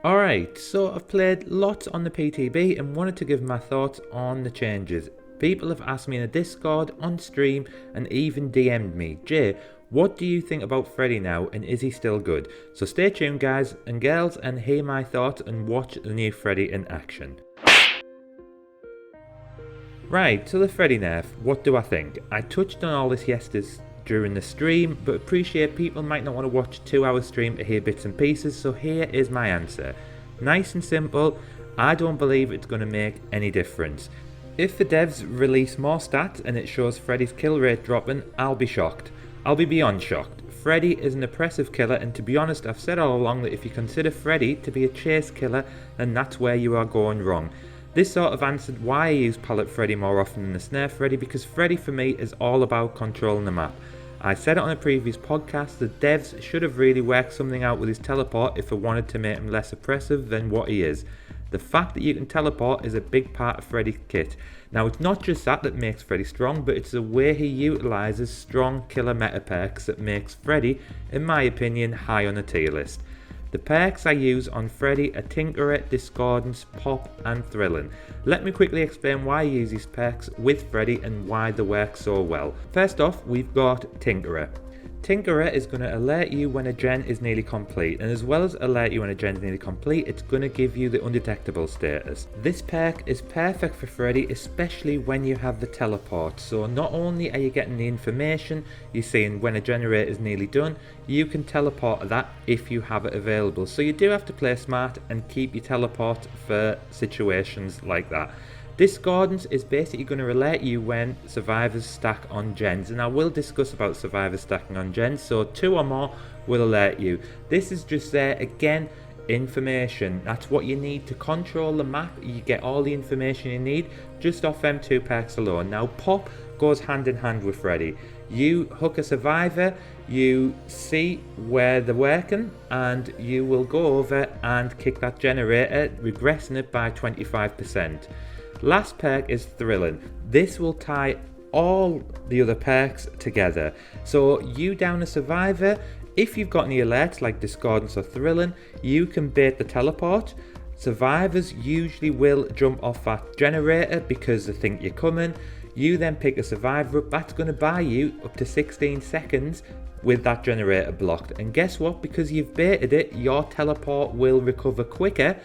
Alright, so I've played lots on the PTB and wanted to give my thoughts on the changes. People have asked me in the Discord, on stream, and even DM'd me, Jay, what do you think about Freddy now, and is he still good? So stay tuned guys and girls and hear my thoughts and watch the new Freddy in action. Right, so the Freddy nerf, what do I think? I touched on all this yesterday during the stream, but appreciate people might not want to watch a 2-hour stream to hear bits and pieces, so here is my answer. Nice and simple, I don't believe it's going to make any difference. If the devs release more stats and it shows Freddy's kill rate dropping, I'll be shocked. I'll be beyond shocked. Freddy is an oppressive killer, and to be honest, I've said all along that if you consider Freddy to be a chase killer, then that's where you are going wrong. This sort of answered why I use Palette Freddy more often than the Snare Freddy, because Freddy for me is all about controlling the map. I said it on a previous podcast, the devs should have really worked something out with his teleport if they wanted to make him less oppressive than what he is. The fact that you can teleport is a big part of Freddy's kit. Now it's not just that makes Freddy strong, but it's the way he utilises strong killer meta perks that makes Freddy, in my opinion, high on the tier list. The perks I use on Freddy are Tinkerer, Discordance, Pop and Thrilling. Let me quickly explain why I use these perks with Freddy and why they work so well. First off, we've got Tinkerer. Tinkerer is going to alert you when a gen is nearly complete, and as well as alert you when a gen is nearly complete, it's going to give you the undetectable status. This perk is perfect for Freddy, especially when you have the teleport, so not only are you getting the information you're seeing when a generator is nearly done, you can teleport that if you have it available, so you do have to play smart and keep your teleport for situations like that. Discordance is basically going to alert you when survivors stack on gens, and I will discuss about survivors stacking on gens, so 2 or more will alert you. This is just there, again, information. That's what you need to control the map. You get all the information you need just off them 2 perks alone. Now Pop goes hand in hand with Freddy. You hook a survivor, you see where they're working, and you will go over and kick that generator, regressing it by 25%. Last perk is Thrilling. This will tie all the other perks together. So you down a survivor, if you've got any alerts like Discordance or Thrilling, you can bait the teleport. Survivors usually will jump off that generator because they think you're coming. You then pick a survivor up, that's going to buy you up to 16 seconds with that generator blocked. And guess what? Because you've baited it, your teleport will recover quicker,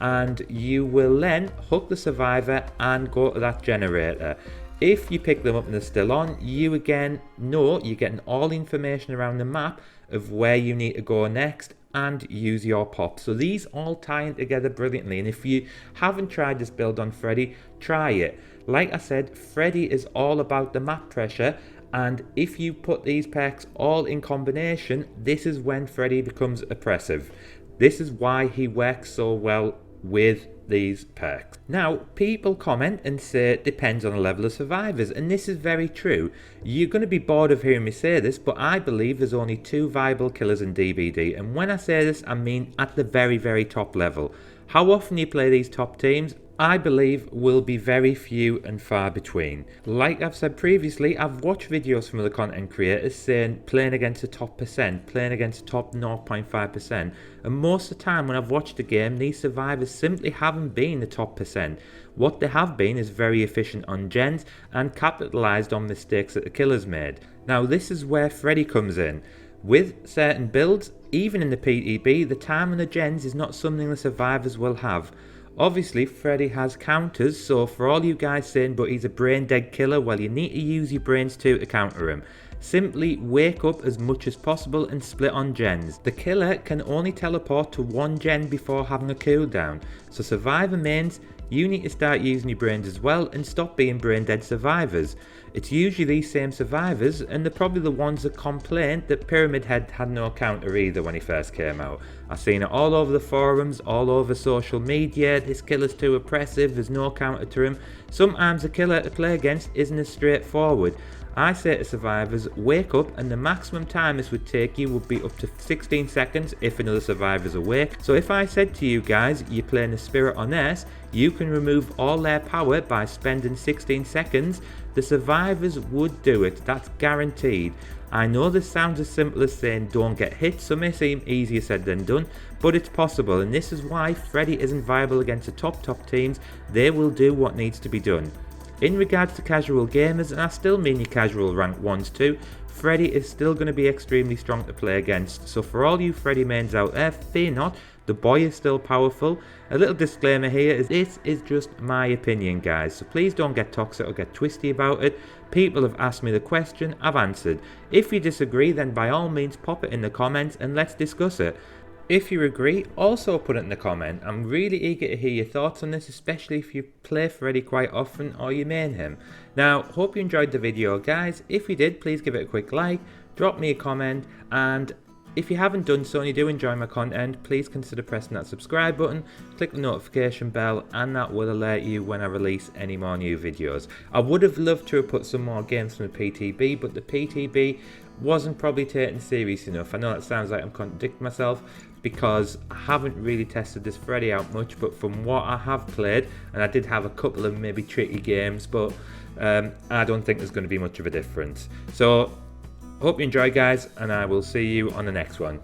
and you will then hook the survivor and go to that generator. If you pick them up and they're still on, you again know you're getting all the information around the map of where you need to go next and use your pop. So these all tie in together brilliantly, and if you haven't tried this build on Freddy, try it. Like I said, Freddy is all about the map pressure, and if you put these perks all in combination, this is when Freddy becomes oppressive. This is why he works so well with these perks. Now, people comment and say it depends on the level of survivors, and this is very true. You're going to be bored of hearing me say this, but I believe there's only 2 viable killers in DBD, and when I say this, I mean at the very, very top level. How often you play these top teams, I believe, will be very few and far between. Like I've said previously, I've watched videos from other content creators saying playing against the top percent, playing against the top 0.5%, and most of the time when I've watched the game, these survivors simply haven't been the top percent. What they have been is very efficient on gens and capitalised on mistakes that the killers made. Now this is where Freddy comes in. With certain builds, even in the PTB, the time on the gens is not something the survivors will have. Obviously, Freddy has counters, so for all you guys saying, but he's a brain dead killer, well, you need to use your brains too to counter him. Simply wake up as much as possible and split on gens. The killer can only teleport to 1 gen before having a cooldown, so survivor mains, you need to start using your brains as well and stop being brain dead survivors. It's usually these same survivors, and they're probably the ones that complained that Pyramid Head had no counter either when he first came out. I've seen it all over the forums, all over social media, this killer's too oppressive, there's no counter to him. Sometimes the killer to play against isn't as straightforward. I say to survivors, wake up, and the maximum time this would take you would be up to 16 seconds if another survivor's awake. So if I said to you guys, you're playing a spirit on S, you can remove all their power by spending 16 seconds, the survivors would do it, that's guaranteed. I know this sounds as simple as saying don't get hit, so it may seem easier said than done, but it's possible, and this is why Freddy isn't viable against the top teams. They will do what needs to be done. In regards to casual gamers, and I still mean your casual rank 1s too, Freddy is still going to be extremely strong to play against, so for all you Freddy mains out there, fear not, the boy is still powerful. A little disclaimer here is this is just my opinion guys, so please don't get toxic or get twisty about it. People have asked me the question, I've answered. If you disagree, then by all means pop it in the comments and let's discuss it. If you agree, also put it in the comment. I'm really eager to hear your thoughts on this, especially if you play Freddy quite often or you main him. Now, hope you enjoyed the video guys. If you did, please give it a quick like, drop me a comment, and if you haven't done so and you do enjoy my content, please consider pressing that subscribe button, click the notification bell, and that will alert you when I release any more new videos. I would have loved to have put some more games from the PTB, but the PTB wasn't probably taken serious enough. I know that sounds like I'm contradicting myself because I haven't really tested this Freddy out much, but from what I have played, and I did have a couple of maybe tricky games, but I don't think there's going to be much of a difference. So hope you enjoy guys, and I will see you on the next one.